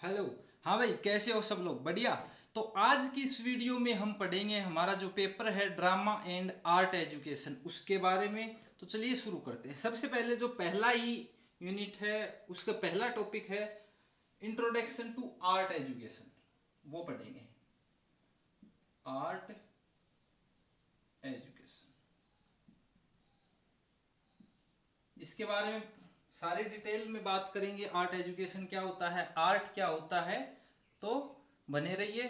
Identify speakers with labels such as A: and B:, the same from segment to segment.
A: Hello. हाँ भाई, कैसे हो सब लोग? बढ़िया। तो आज की इस वीडियो में हम पढ़ेंगे हमारा जो पेपर है ड्रामा एंड आर्ट एजुकेशन, उसके बारे में। तो चलिए शुरू करते हैं। सबसे पहले जो पहला ही यूनिट है, उसका पहला टॉपिक है इंट्रोडक्शन टू आर्ट एजुकेशन। वो पढ़ेंगे, आर्ट एजुकेशन। इसके बारे में सारी डिटेल में बात करेंगे। आर्ट एजुकेशन क्या होता है, आर्ट क्या होता है। तो बने रहिए,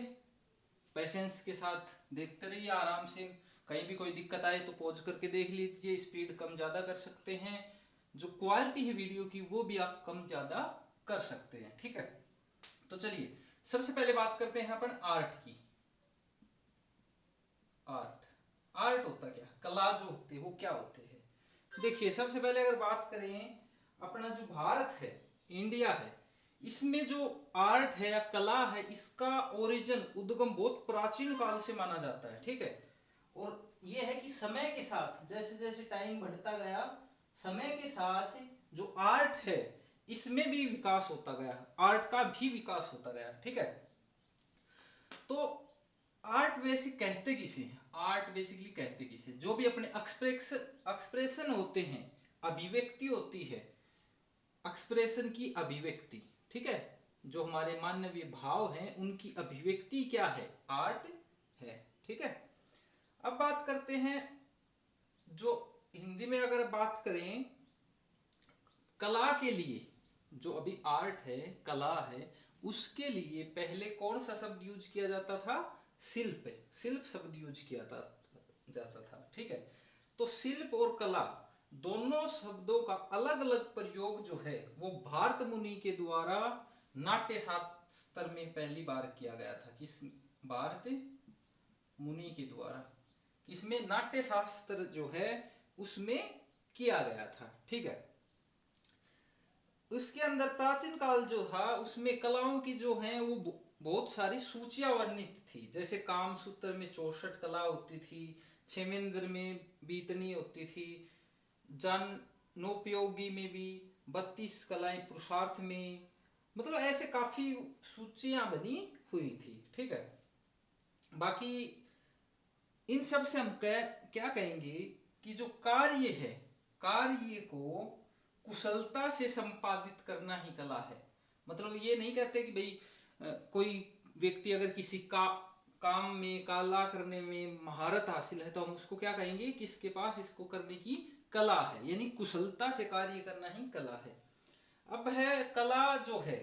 A: पेशेंस के साथ देखते रहिए आराम से। कहीं भी कोई दिक्कत आए तो पॉज करके देख लीजिए, स्पीड कम ज़्यादा कर सकते हैं। जो क्वालिटी है वीडियो की वो भी आप कम ज़्यादा कर सकते हैं, ठीक है। तो चलिए सबसे पहले बात करते हैं अपन आर्ट की। आर्ट आर्ट होता क्या, कला जो होते हैं वो क्या होते हैं। देखिए सबसे पहले अगर बात करें, अपना जो भारत है, इंडिया है, इसमें जो आर्ट है या कला है, इसका ओरिजिन उद्गम बहुत प्राचीन काल से माना जाता है, ठीक है। और यह है कि समय के साथ जैसे जैसे टाइम बढ़ता गया, समय के साथ जो आर्ट है इसमें भी विकास होता गया, आर्ट का भी विकास होता गया, ठीक है। तो आर्ट बेसिक कहते किसे हैं, आर्ट बेसिकली कहते किसे, जो भी अपने एक्सप्रेशन होते हैं, अभिव्यक्ति होती है, एक्सप्रेशन की अभिव्यक्ति, ठीक है। जो हमारे मानवीय भाव हैं उनकी अभिव्यक्ति क्या है, आर्ट है, ठीक है। अब बात करते हैं, जो हिंदी में अगर बात करें कला के लिए, जो अभी आर्ट है, कला है, उसके लिए पहले कौन सा शब्द यूज किया जाता था, शिल्प। शिल्प शब्द यूज किया जाता था, ठीक है। तो शिल्प और कला दोनों शब्दों का अलग अलग प्रयोग जो है वो भारत मुनि के द्वारा नाट्य शास्त्र में पहली बार किया गया था। किस, भारत मुनि के द्वारा, किसमें, नाट्य शास्त्र जो है उसमें किया गया था, ठीक है। उसके अंदर प्राचीन काल जो था उसमें कलाओं की जो है वो बहुत सारी सूचियां वर्णित थी। जैसे कामसूत्र में 64 कला होती थी, क्षेमेंद्र में भी इतनी होती थी, जानोपयोगी में भी 32 कलाएं, पुरुषार्थ में, मतलब ऐसे काफी सूचियां बनी हुई थी, ठीक है। बाकी इन सब से हम क्या कहेंगे कि जो कार्य है, कार्य को कुशलता से संपादित करना ही कला है। मतलब ये नहीं कहते कि भाई कोई व्यक्ति अगर किसी का काम में, कला करने में महारत हासिल है तो हम उसको क्या कहेंगे कि इसके पास इसको करने की कला है, यानी कुशलता से कार्य करना ही कला है। अब है कला जो है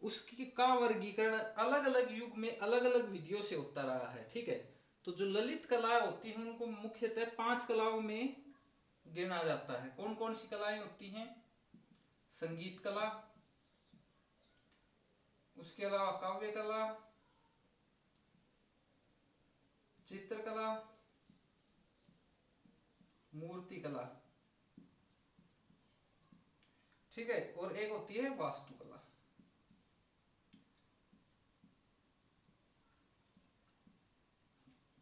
A: उसकी का वर्गीकरण अलग अलग युग में अलग अलग विधियों से होता रहा है, ठीक है। तो जो ललित कला होती है उनको मुख्यतः 5 कलाओं में गिना जाता है। कौन कौन सी कलाएं होती हैं, संगीत कला, उसके अलावा काव्य कला, चित्रकला, मूर्ति कला, ठीक है। और एक होती है वास्तुकला।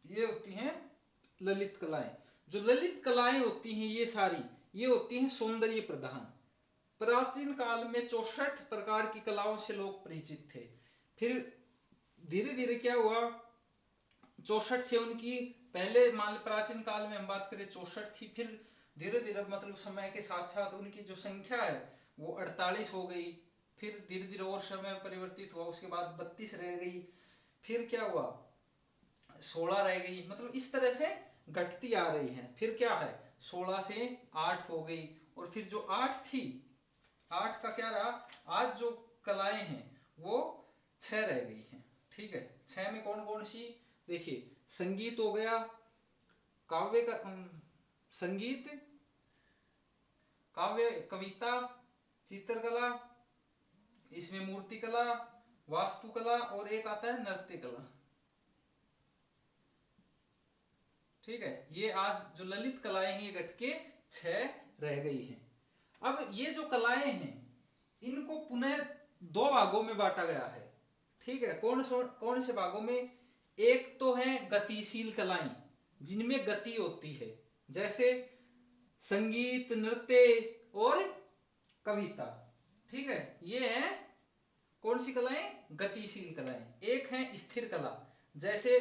A: ये होती हैं ललित कलाएं। जो ललित कलाएं होती हैं ये सारी, ये होती हैं सौंदर्य प्रधान। प्राचीन काल में 64 प्रकार की कलाओं से लोग परिचित थे। फिर धीरे धीरे क्या हुआ, 64 से उनकी, पहले मान प्राचीन काल में हम बात करें 64 थी, फिर धीरे धीरे मतलब समय के साथ साथ उनकी जो संख्या है वो 48 हो गई। फिर धीरे धीरे और समय परिवर्तित हुआ, उसके बाद 32 रह गई, फिर क्या हुआ 16 रह गई, मतलब इस तरह से घटती आ रही है। फिर क्या है 16 से 8 हो गई, और फिर जो 8 थी, 8 का क्या रहा, आज जो कलाएं हैं वो 6 रह गई हैं, ठीक है। 6 में कौन कौन सी, देखिए संगीत हो गया, काव्य का संगीत, काव्य कविता, चित्रकला, इसमें मूर्ति कला, वास्तुकला, और एक आता है नृत्य कला, ठीक है। ये आज जो ललित कलाएं हैं ये घट के 6 रह गई हैं। अब ये जो कलाएं हैं इनको पुनः 2 भागों में बांटा गया है, ठीक है। कौन से भागों में, एक तो है गतिशील कलाएं जिनमें गति होती है, जैसे संगीत, नृत्य और कविता, ठीक है। ये है कौन सी कलाएं? गतिशील कलाएं। एक है स्थिर कला, जैसे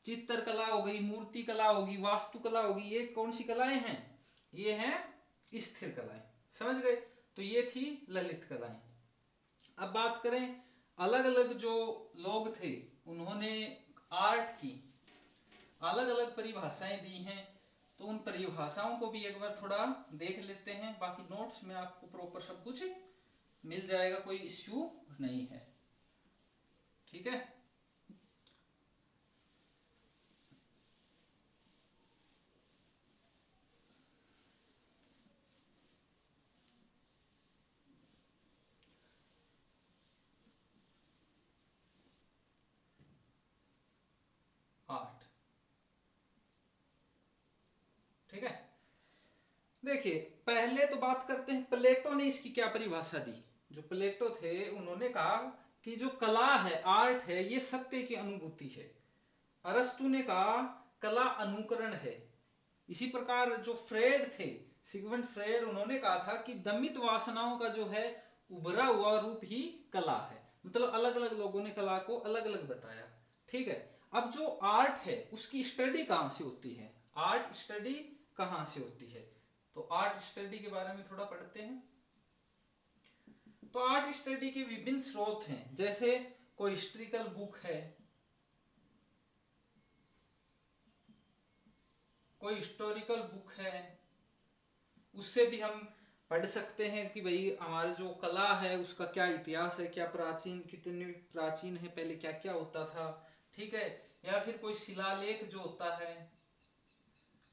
A: चित्रकला हो गई, मूर्ति कला होगी, वास्तुकला होगी, ये कौन सी कलाएं हैं? ये हैं स्थिर कलाएं। समझ गए? तो ये थी ललित कलाएं। अब बात करें, अलग अलग जो लोग थे उन्होंने आर्ट की अलग अलग परिभाषाएं दी हैं, तो उन परिभाषाओं को भी एक बार थोड़ा देख लेते हैं। बाकी नोट्स में आपको प्रॉपर सब कुछ मिल जाएगा, कोई इश्यू नहीं है। ठीक है, आर्ट। ठीक है, देखिए पहले तो बात करते हैं प्लेटो ने इसकी क्या परिभाषा दी। जो प्लेटो थे उन्होंने कहा कि जो कला है, आर्ट है, ये सत्य की अनुभूति है। अरस्तु ने कहा कला अनुकरण है। इसी प्रकार जो फ्रेड थे, सिगमंड फ्रेड, उन्होंने कहा था कि दमित वासनाओं का जो है उभरा हुआ रूप ही कला है। मतलब अलग अलग लोगों ने कला को अलग अलग बताया। ठीक है, अब जो आर्ट है उसकी स्टडी कहां से होती है? आर्ट स्टडी कहां से होती है? तो आर्ट स्टडी के बारे में थोड़ा पढ़ते हैं। तो आर्ट स्टडी के विभिन्न स्रोत हैं, जैसे कोई हिस्ट्रिकल बुक है, कोई हिस्टोरिकल बुक है, उससे भी हम पढ़ सकते हैं कि भाई हमारी जो कला है उसका क्या इतिहास है, क्या प्राचीन, कितने प्राचीन है, पहले क्या क्या होता था। ठीक है, या फिर कोई शिलालेख जो होता है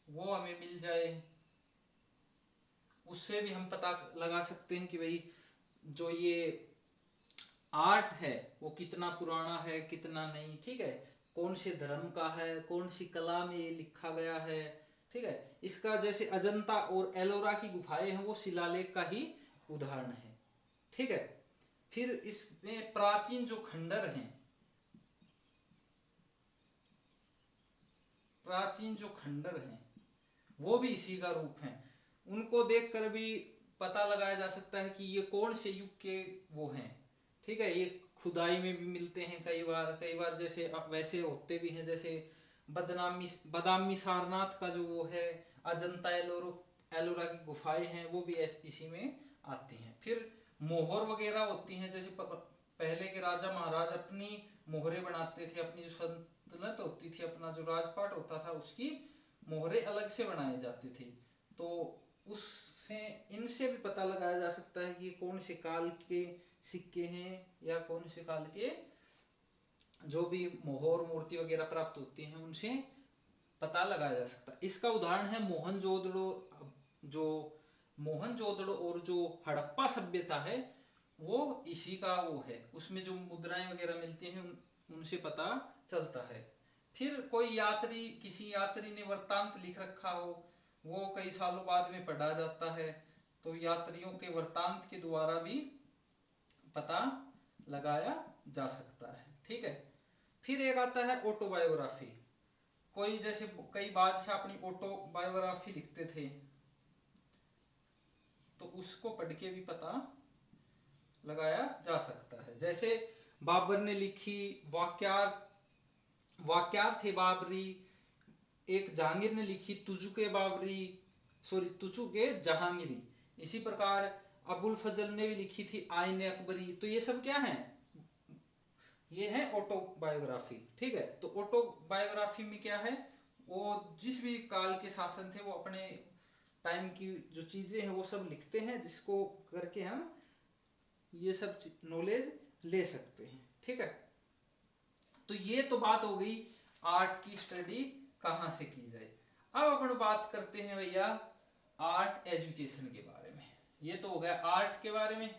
A: वो हमें मिल जाए, उससे भी हम पता लगा सकते हैं कि भाई जो ये आर्ट है वो कितना पुराना है, कितना नहीं। ठीक है, कौन से धर्म का है, कौन सी कला में ये लिखा गया है। ठीक है, इसका जैसे अजंता और एलोरा की गुफाएं हैं वो शिलालेख का ही उदाहरण है। ठीक है, फिर इसमें प्राचीन जो खंडर हैं, प्राचीन जो खंडर हैं वो भी इसी का रूप है। उनको देखकर भी पता लगाया जा सकता है कि ये कौन से युग के वो हैं। ठीक है, ये खुदाई में भी मिलते हैं कई बार जैसे अब वैसे होते भी हैं, जैसे बदामी सारनाथ का जो वो है, अजंता एलोरा की गुफाएं हैं, वो भी इसी में आती हैं। फिर मोहर वगैरह होती हैं, जैसे पहले के राजा महाराज अपनी मोहरें बनाते थे, अपनी जो सल्तनत होती थी, अपना जो राजपाट होता था, उसकी मोहरे अलग से बनाए जाते थे। तो उससे इनसे भी पता लगाया जा सकता है कि कौन से काल के सिक्के हैं, या कौन से काल के जो भी मोहर मूर्ति वगैरह प्राप्त होती हैं उनसे पता लगाया जा सकता है। इसका उदाहरण है मोहनजोदड़ो। जो मोहनजोदड़ो और जो हड़प्पा सभ्यता है वो इसी का वो है, उसमें जो मुद्राएं वगैरह मिलती हैं उनसे पता चलता है। फिर कोई यात्री, किसी यात्री ने वृत्तांत लिख रखा हो, वो कई सालों बाद में पढ़ा जाता है, तो यात्रियों के वृत्तांत के द्वारा भी पता लगाया जा सकता है। ठीक है, फिर एक आता है ऑटोबायोग्राफी। कोई जैसे कई बादशाह अपनी ऑटोबायोग्राफी लिखते थे, तो उसको पढ़ के भी पता लगाया जा सकता है। जैसे बाबर ने लिखी वाक्यार्थ थे बाबरी, एक जहांगीर ने लिखी तुजुके बाबरी, सॉरी तुजुके जहांगीरी। इसी प्रकार अबुल फजल ने भी लिखी थी आईने अकबरी। तो ये सब क्या है? ये है ऑटोबायोग्राफी। ठीक है, तो ऑटोबायोग्राफी में क्या है, वो जिस भी काल के शासन थे वो अपने टाइम की जो चीजें हैं वो सब लिखते हैं, जिसको करके हम ये सब नॉलेज ले सकते हैं। ठीक है, तो ये तो बात हो गई आर्ट की स्टडी कहाँ से की जाए। अब अपन बात करते हैं भैया आर्ट एजुकेशन के बारे में। ये तो हो गया आर्ट के बारे में।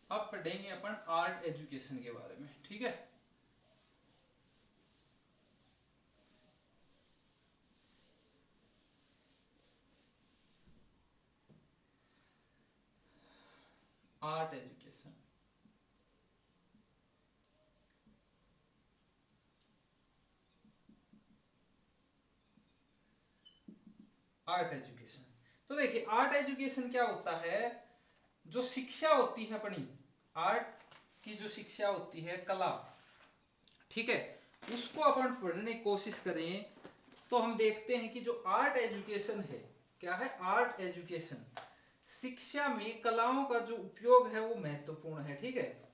A: अब पढ़ेंगे अपन आर्ट एजुकेशन के बारे में। ठीक है, आर्ट एजुकेशन। Art education. तो देखिए आर्ट एजुकेशन क्या होता है, जो शिक्षा होती है अपनी आर्ट की, जो शिक्षा होती है कला, ठीक है, उसको अपन पढ़ने की कोशिश करें तो हम देखते हैं कि जो आर्ट एजुकेशन है, क्या है, आर्ट एजुकेशन, शिक्षा में कलाओं का जो उपयोग है वो महत्वपूर्ण है, ठीक है।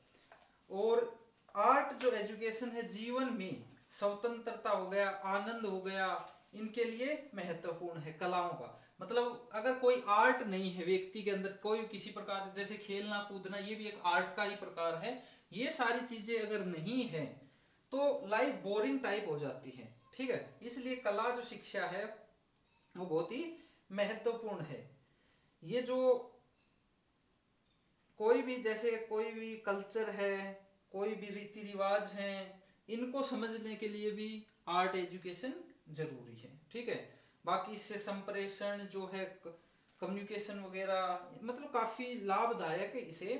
A: और आर्ट जो एजुकेशन है जीवन में स्वतंत्रता हो गया, आनंद हो गया, इनके लिए महत्वपूर्ण है कलाओं का। मतलब अगर कोई आर्ट नहीं है व्यक्ति के अंदर, कोई किसी प्रकार, जैसे खेलना कूदना, ये भी एक आर्ट का ही प्रकार है, ये सारी चीजें अगर नहीं है तो लाइफ बोरिंग टाइप हो जाती है, ठीक है। इसलिए कला जो शिक्षा है वो बहुत ही महत्वपूर्ण है। ये जो कोई भी, जैसे कोई भी कल्चर है, कोई भी रीति रिवाज है, इनको समझने के लिए भी आर्ट एजुकेशन जरूरी है, ठीक है। बाकी इससे संप्रेषण जो है, कम्युनिकेशन वगैरह, मतलब काफी लाभदायक इसे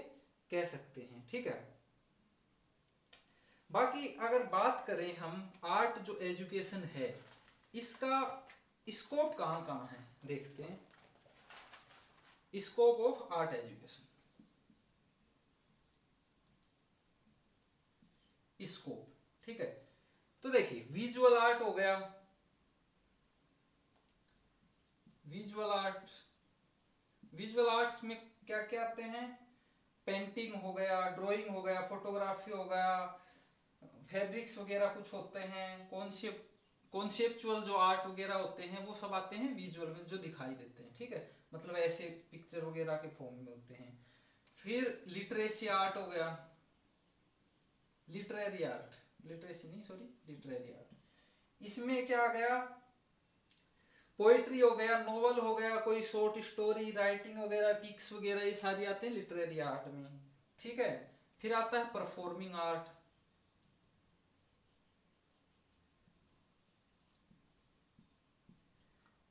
A: कह सकते हैं, ठीक है। बाकी अगर बात करें हम आर्ट जो एजुकेशन है, इसका स्कोप कहाँ कहाँ है, देखते हैं। Scope of art education, scope, ठीक है। तो देखिए विजुअल आर्ट हो गया, विजुअल आर्ट, विजुअल आर्ट्स में क्या क्या आते हैं, पेंटिंग हो गया, ड्राइंग हो गया, फोटोग्राफी हो गया, फैब्रिक्स वगैरह कुछ होते हैं, कॉन्सेप्चुअल जो आर्ट वगैरह होते हैं वो सब आते हैं विजुअल में, जो दिखाई देते हैं, ठीक है, मतलब ऐसे पिक्चर वगैरह के फॉर्म में होते हैं। फिर लिटरेसी आर्ट हो गया, लिटरेरी आर्ट, लिटरेसी नहीं सॉरी, लिटरेरी आर्ट, इसमें क्या आ गया, पोइट्री हो गया, नोवेल हो गया, कोई शॉर्ट स्टोरी राइटिंग वगैरह, पिक्स वगैरह, ये सारी आते हैं लिटरेरी आर्ट में, ठीक है। फिर आता है परफॉर्मिंग आर्ट,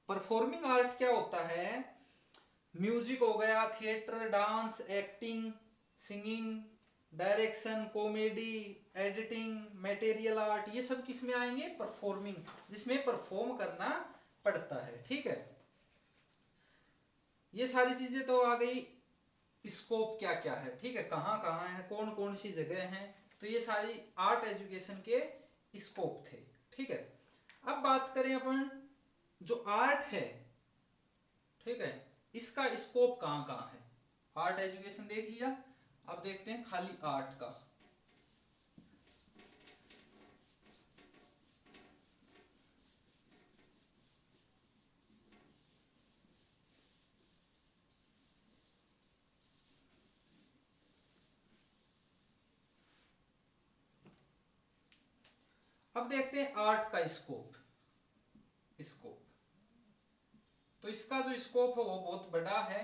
A: परफॉर्मिंग आर्ट क्या होता है, म्यूजिक हो गया, theatre, dance, acting, singing, direction, comedy, editing, material art, ये सब किस में आएंगे, परफॉर्मिंग, जिसमें परफॉर्म करना पड़ता है, ठीक है। ये सारी चीजें तो आ गई, स्कोप क्या क्या है, ठीक है, कहाँ कहाँ है, कौन कौन सी जगह है, तो ये सारी आर्ट एजुकेशन के स्कोप थे, ठीक है। अब बात करें अपन जो आर्ट है, ठीक है, इसका स्कोप कहाँ कहाँ है। आर्ट एजुकेशन देख लिया, अब देखते हैं खाली आर्ट का। अब देखते हैं आर्ट का स्कोप, स्कोप, तो इसका जो स्कोप है वो बहुत बड़ा है।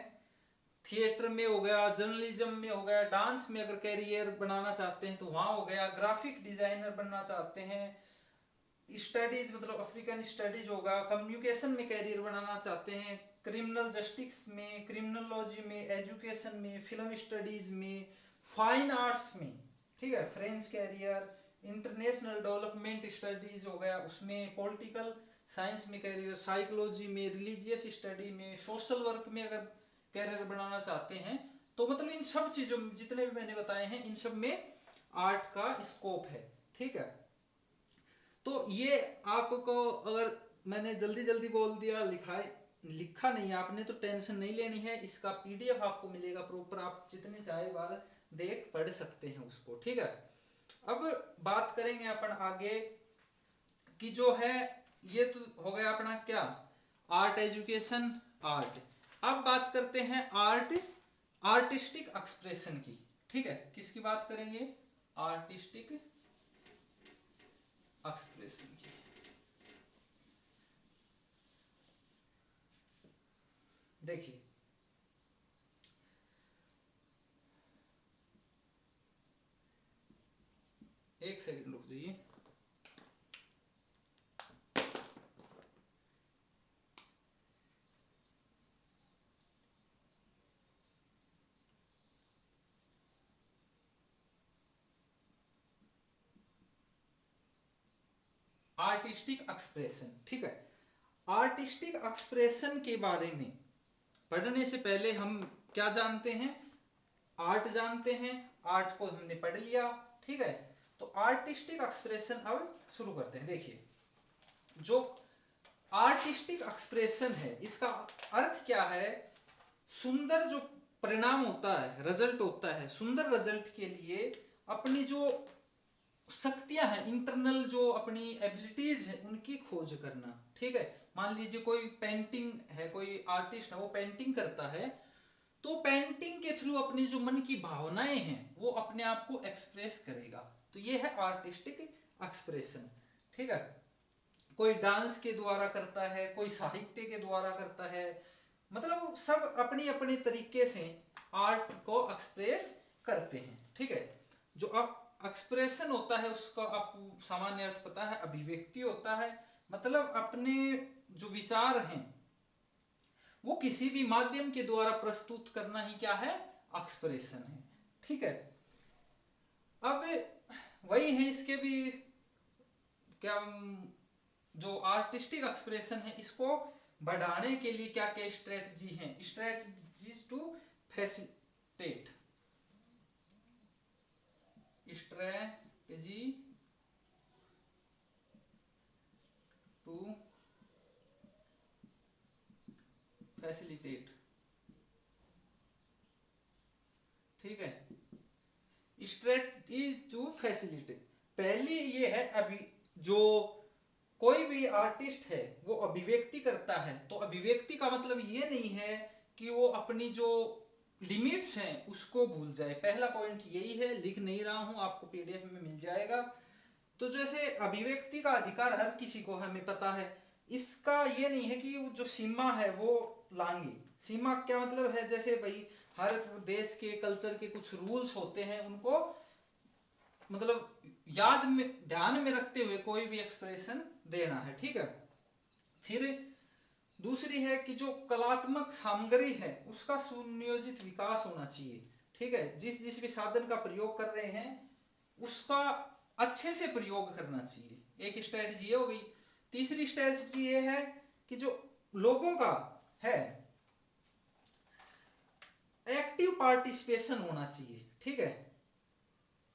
A: थिएटर में हो गया, जर्नलिज्म में हो गया, डांस में अगर कैरियर बनाना चाहते हैं तो वहां हो गया, ग्राफिक डिजाइनर बनना चाहते हैं, स्टडीज मतलब अफ्रीकन स्टडीज होगा, कम्युनिकेशन में कैरियर बनाना चाहते हैं, क्रिमिनल जस्टिस में, क्रिमिनोलॉजी में, एजुकेशन में, फिल्म स्टडीज में, फाइन आर्ट्स में, ठीक है, French career, international development studies हो गया उसमें, पॉलिटिकल साइंस में कैरियर, साइकोलॉजी में, रिलीजियस स्टडी में, सोशल वर्क में अगर कैरियर बनाना चाहते हैं, तो मतलब इन सब चीजों में जितने भी मैंने बताए हैं, इन सब में आर्ट का स्कोप है, ठीक है। तो ये आपको, अगर मैंने जल्दी जल्दी बोल दिया, लिखा नहीं आपने, तो टेंशन नहीं लेनी है, इसका पीडीएफ आपको मिलेगा प्रॉपर, आप जितने चाहे बार देख पढ़ सकते हैं उसको, ठीक है। अब बात करेंगे अपन आगे कि जो है, ये तो हो गया अपना क्या, आर्ट एजुकेशन, आर्ट। अब बात करते हैं आर्ट, आर्टिस्टिक एक्सप्रेशन की, ठीक है, किसकी बात करेंगे, आर्टिस्टिक एक्सप्रेशन की। देखिए एक सेकंड रुक जाइए। आर्टिस्टिक एक्सप्रेशन, ठीक है, आर्टिस्टिक एक्सप्रेशन के बारे में पढ़ने से पहले हम क्या जानते हैं? आर्ट जानते हैं, आर्ट को हमने पढ़ लिया, ठीक है। तो आर्टिस्टिक एक्सप्रेशन अब शुरू करते हैं। देखिए, जो आर्टिस्टिक एक्सप्रेशन है इसका अर्थ क्या है? सुंदर जो परिणाम होता है, रिजल्ट होता है, सुंदर रिजल्ट के लिए अपनी जो शक्तियां हैं, इंटरनल जो अपनी एबिलिटीज है उनकी खोज करना, ठीक है। मान लीजिए कोई पेंटिंग है, कोई आर्टिस्ट है, वो पेंटिंग करता है, तो पेंटिंग के थ्रू अपनी जो मन की भावनाएं हैं वो अपने आप को एक्सप्रेस करेगा। तो ये है आर्टिस्टिक एक्सप्रेशन, ठीक है। कोई डांस के द्वारा करता है, कोई साहित्य के द्वारा करता है, मतलब सब अपनी अपनी तरीके से आर्ट को एक्सप्रेस करते हैं, ठीक है। जो अब एक्सप्रेशन होता है उसका आपको सामान्य अर्थ पता है, अभिव्यक्ति होता है, मतलब अपने जो विचार हैं वो किसी भी माध्यम के द्वारा प्रस्तुत करना ही क्या है? एक्सप्रेशन है, ठीक है। अब वही है, इसके भी क्या जो आर्टिस्टिक एक्सप्रेशन है इसको बढ़ाने के लिए क्या क्या स्ट्रेटजी हैं? Strategies to facilitate, strategy to facilitate, ठीक है। स्ट्रेटजी टू फैसिलिटेट, पहली ये है, अभी जो कोई भी आर्टिस्ट है वो अभिव्यक्ति करता है, तो अभिव्यक्ति का मतलब ये नहीं है कि वो अपनी जो लिमिट्स हैं उसको भूल जाए। पहला पॉइंट यही है, लिख नहीं रहा हूं, आपको पीडीएफ में मिल जाएगा। तो जैसे अभिव्यक्ति का अधिकार हर किसी को हमें पता है, इसका ये नहीं है कि जो सीमा है वो लांगे। सीमा क्या मतलब है? जैसे भाई हर देश के कल्चर के कुछ रूल्स होते हैं, उनको मतलब याद में ध्यान में रखते हुए कोई भी एक्सप्रेशन देना है, ठीक है। फिर दूसरी है कि जो कलात्मक सामग्री है उसका सुनियोजित विकास होना चाहिए, ठीक है। जिस जिस भी साधन का प्रयोग कर रहे हैं उसका अच्छे से प्रयोग करना चाहिए, एक स्ट्रेटजी ये हो गई। तीसरी स्ट्रेटजी ये है कि जो लोगों का है एक्टिव पार्टिसिपेशन होना चाहिए, ठीक है।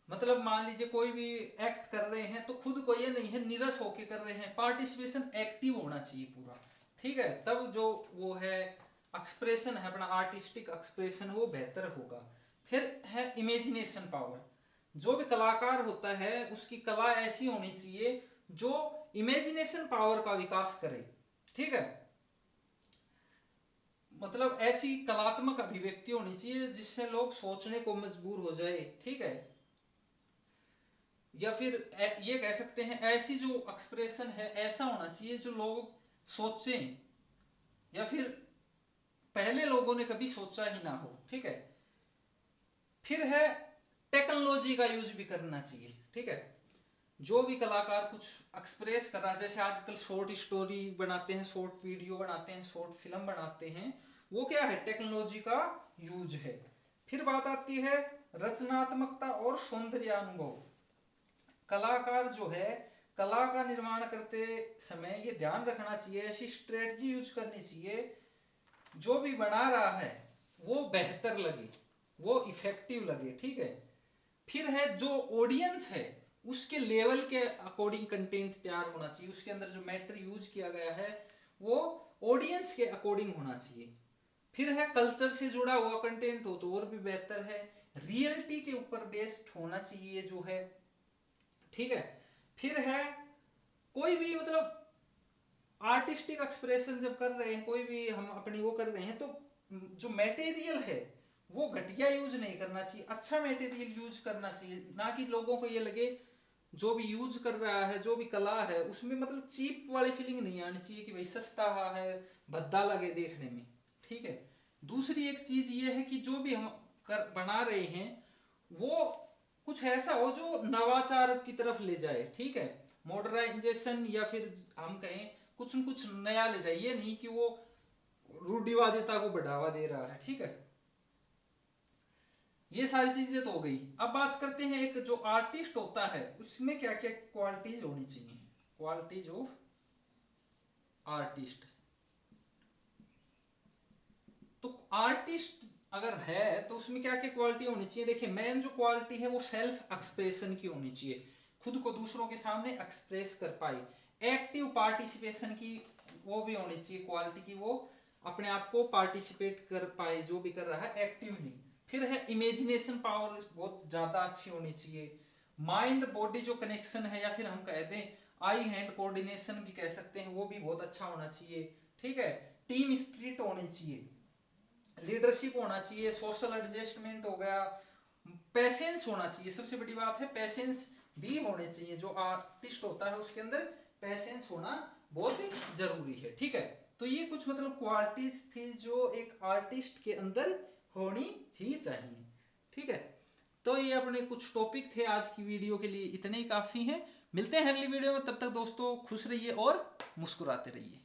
A: मतलब मान लीजिए कोई भी एक्ट कर रहे हैं तो खुद को ये नहीं है निरस होके कर रहे हैं, पार्टिसिपेशन एक्टिव होना चाहिए पूरा, ठीक है। तब जो वो है एक्सप्रेशन है अपना आर्टिस्टिक एक्सप्रेशन वो बेहतर होगा। फिर है इमेजिनेशन पावर, जो भी कलाकार होता है उसकी कला ऐसी होनी चाहिए जो इमेजिनेशन पावर का विकास करे, ठीक है। मतलब ऐसी कलात्मक अभिव्यक्ति होनी चाहिए जिससे लोग सोचने को मजबूर हो जाए, ठीक है। या फिर ये कह सकते हैं ऐसी जो एक्सप्रेशन है ऐसा होना चाहिए जो लोग सोचें या फिर पहले लोगों ने कभी सोचा ही ना हो, ठीक है। फिर है टेक्नोलॉजी का यूज भी करना चाहिए, ठीक है। जो भी कलाकार कुछ एक्सप्रेस कर रहा है, जैसे आजकल शॉर्ट स्टोरी बनाते हैं, शॉर्ट वीडियो बनाते हैं, शॉर्ट फिल्म बनाते हैं, वो क्या है? टेक्नोलॉजी का यूज है। फिर बात आती है रचनात्मकता और सौंदर्य अनुभव। कलाकार जो है कला का निर्माण करते समय ये ध्यान रखना चाहिए, ऐसी स्ट्रेटजी यूज करनी चाहिए जो भी बना रहा है वो बेहतर लगे, वो इफेक्टिव लगे, ठीक है। फिर है जो ऑडियंस है उसके लेवल के अकॉर्डिंग कंटेंट तैयार होना चाहिए, उसके अंदर जो मैटर यूज किया गया है वो ऑडियंस के अकॉर्डिंग होना चाहिए। फिर है कल्चर से जुड़ा हुआ कंटेंट हो तो और भी बेहतर है, रियलिटी के ऊपर बेस्ड होना चाहिए जो है, ठीक है। फिर है कोई भी मतलब आर्टिस्टिक एक्सप्रेशन जब कर रहे हैं, कोई भी हम अपनी वो कर रहे हैं तो जो मटेरियल है वो घटिया यूज नहीं करना चाहिए, अच्छा मटेरियल यूज करना चाहिए, ना कि लोगों को ये लगे जो भी यूज कर रहा है जो भी कला है उसमें मतलब चीप वाली फीलिंग नहीं आनी चाहिए कि भाई सस्ता है, भद्दा लगे देखने में, ठीक है। दूसरी एक चीज ये है कि जो भी हम बना रहे हैं वो कुछ ऐसा हो जो नवाचार की तरफ ले जाए, ठीक है। मॉडर्नाइजेशन या फिर हम कहें कुछ न कुछ नया ले जाए, ये नहीं कि वो रूढ़िवादिता को बढ़ावा दे रहा है, ठीक है। ये सारी चीजें तो हो गई। अब बात करते हैं एक जो आर्टिस्ट होता है उसमें क्या क्या क्वालिटीज होनी चाहिए, क्वालिटीज ऑफ आर्टिस्ट। तो आर्टिस्ट अगर है तो उसमें क्या क्या क्वालिटी होनी चाहिए? देखिए मेन जो क्वालिटी है वो सेल्फ एक्सप्रेशन की होनी चाहिए, खुद को दूसरों के सामने एक्सप्रेस कर पाए। एक्टिव पार्टिसिपेशन की वो भी होनी चाहिए क्वालिटी की, वो अपने आप को पार्टिसिपेट कर पाए जो भी कर रहा है एक्टिवली। फिर है इमेजिनेशन पावर बहुत ज्यादा अच्छी होनी चाहिए। माइंड बॉडी जो कनेक्शन है, या फिर हम कह दें आई हैंड कोऑर्डिनेशन भी कह सकते हैं, वो भी बहुत अच्छा होना चाहिए। ठीक है, टीम स्पिरिट होनी चाहिए, लीडरशिप होना चाहिए, सोशल एडजस्टमेंट हो गया, पेशेंस होना चाहिए, सबसे बड़ी बात है पेशेंस भी होने चाहिए। जो आर्टिस्ट होता है उसके अंदर पेशेंस होना बहुत ही जरूरी है। ठीक है, तो ये कुछ मतलब क्वालिटीज थी जो एक आर्टिस्ट के अंदर होनी ही चाहिए। ठीक है, तो ये अपने कुछ टॉपिक थे आज की वीडियो के लिए, इतने ही काफी हैं। मिलते हैं अगली वीडियो में, तब तक दोस्तों खुश रहिए और मुस्कुराते रहिए।